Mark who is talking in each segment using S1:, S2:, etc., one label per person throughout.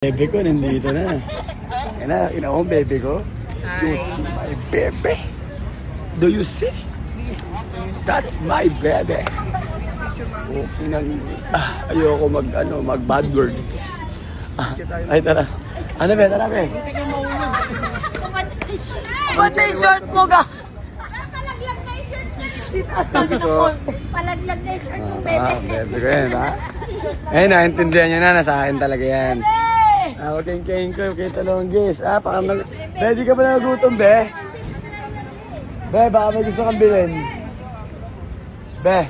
S1: Bebe ko nandito na. Yan na, mo bebe ko. Yes, my bebe. Do you see? That's my bebe. Okay nang ayoko mag bad words. Ay tara. Ano be, tara be.
S2: Ba't na yung short mo ka?
S3: Palaglag na yung shirt niya. Palaglag na yung shirt mo, bebe.
S1: Bebe ko yan, ha? Eh, naintindihan niya na, nasa akin talaga yan. Okay, okay, talonggis. Ready ka ba na nagutom, be? Be, baka may gusto kang bilhin. Be.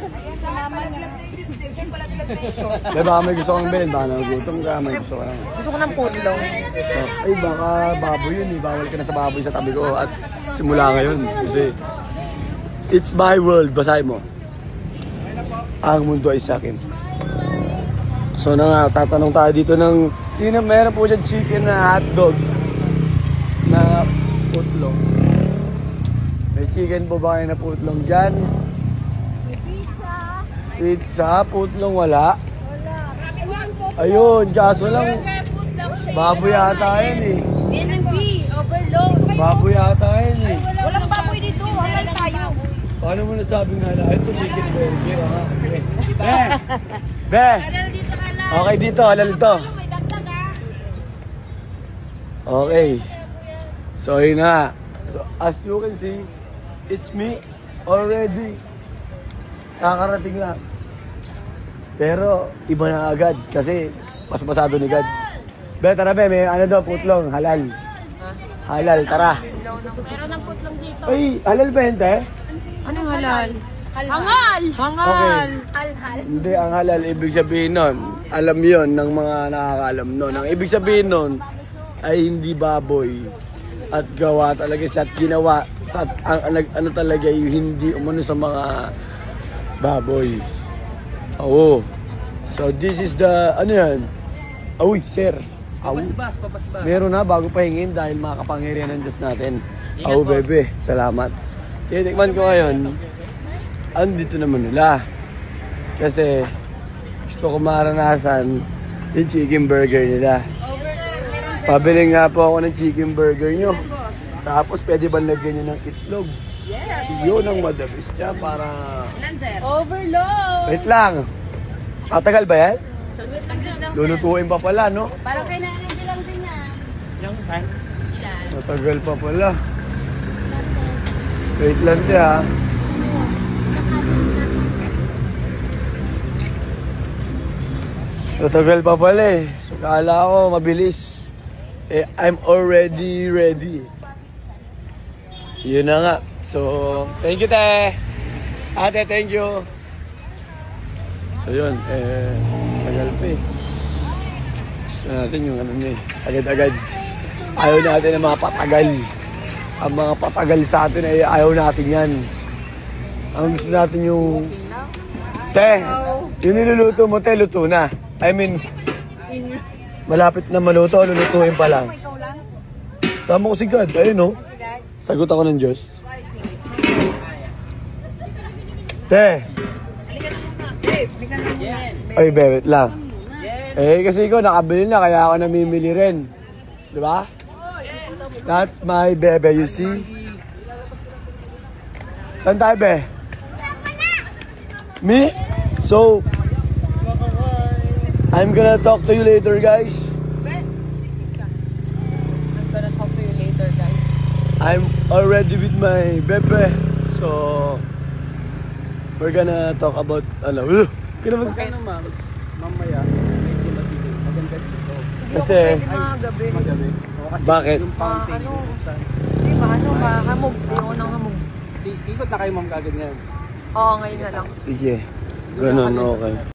S1: Be, baka may gusto kang bilhin. Baka nagutom ka, may gusto ka lang.
S2: Gusto ko ng putlong.
S1: Ay, baka baboy yun eh. Bawal ka na sa baboy sa tabi ko. At simula ngayon, kasi it's my world. Basahin mo. Ang mundo ay sa akin. So na nga, tatanong tayo dito ng sino meron po dyan chicken na hotdog na putlong. May chicken po ba kayo na putlong dyan?
S3: Pizza.
S1: Pizza, putlong wala.
S3: Wala.
S1: Ayun, kaso lang baboy yata yan eh.
S2: NNB, overload.
S1: Baboy yata yan eh.
S3: Walang baboy dito. Halal tayo.
S1: Paano mo nasabing halal? Ito chicken burger ha. Be!
S2: Halal dito, halal.
S1: Okay dito, halal to.
S3: May dagdag ah.
S1: Okay. So yun na. So as you can see, it's me already. Kakarating lang. Pero iba na agad kasi pasado ni God. Be, tara be, may ano daw, putlong, halal. Halal, tara.
S3: Meron ng putlong dito.
S1: Ay, halal ba yun, te?
S2: Anong halal?
S3: Hangal!
S2: Hangal.
S3: Halal.
S1: Hindi, ang halal, ibig sabihin nun, alam yon ng mga nakakaalam nun. Ang ibig sabihin nun, ay hindi baboy. At gawa talaga siya at ginawa sa ano talaga yung hindi umano sa mga baboy. Oo. So this is the, ano yan? Uy, sir.
S2: Papasbas.
S1: Meron na bago pahingin dahil makapangyarihan ng Diyos natin. Oo, bebe. Salamat. Titikman ko ngayon. Andito naman nila. Kasi gusto ko maranasan yung chicken burger nila. Pabili nga po ako ng chicken burger nyo. Tapos pwede ba lagyan nyo ng itlog?
S2: Yes.
S1: Yun ang madabis niya para...
S2: Ilan, sir?
S3: Overload!
S1: Wait lang. Matagal ba yan?
S2: Saglit lang, sir.
S1: Lulutuin pa pala, no?
S3: Parang kay nanay bilang din yan.
S2: Ilan?
S1: Matagal pa pala. Wait lang siya. Matagal pa pala eh. So, kala ko mabilis. Eh, I'm already ready. Yun na nga. So, thank you, te. Ate, thank you. So, yun. Tagal pa eh. Gusto natin yung ano niya eh. Agad-agad. Ayaw natin na mga patagal. Ang mga patagal sa atin ay ayaw natin yan. Ang gusto natin yung... Te, yung niluluto mo, te, luto na. I mean, malapit na maluto, lulutuin pa lang.
S3: Ikaw lang.
S1: Sama ko si God, ayun no. Sagot ako ng Diyos. Te! Ay, bewit lang. Eh, kasi ikaw nakabili na, kaya ako namimili rin. Diba? That's my bebe, you see? Saan tayo, be? Me? So, I'm gonna talk to you later, guys.
S2: I'm gonna talk to you later, guys.
S1: I'm already with my bebe. So, we're gonna talk about, ano, mamaya, medyo matilig. Maganda dito. Kasi,
S2: Pwede mga gabi.
S1: bakit?
S2: Hamog. Ayoko ng hamog.
S4: Ikot na kayo, ma'am, kagad ngayon.
S2: Oo, ngayon na lang.
S1: Sige. Ganun, okay.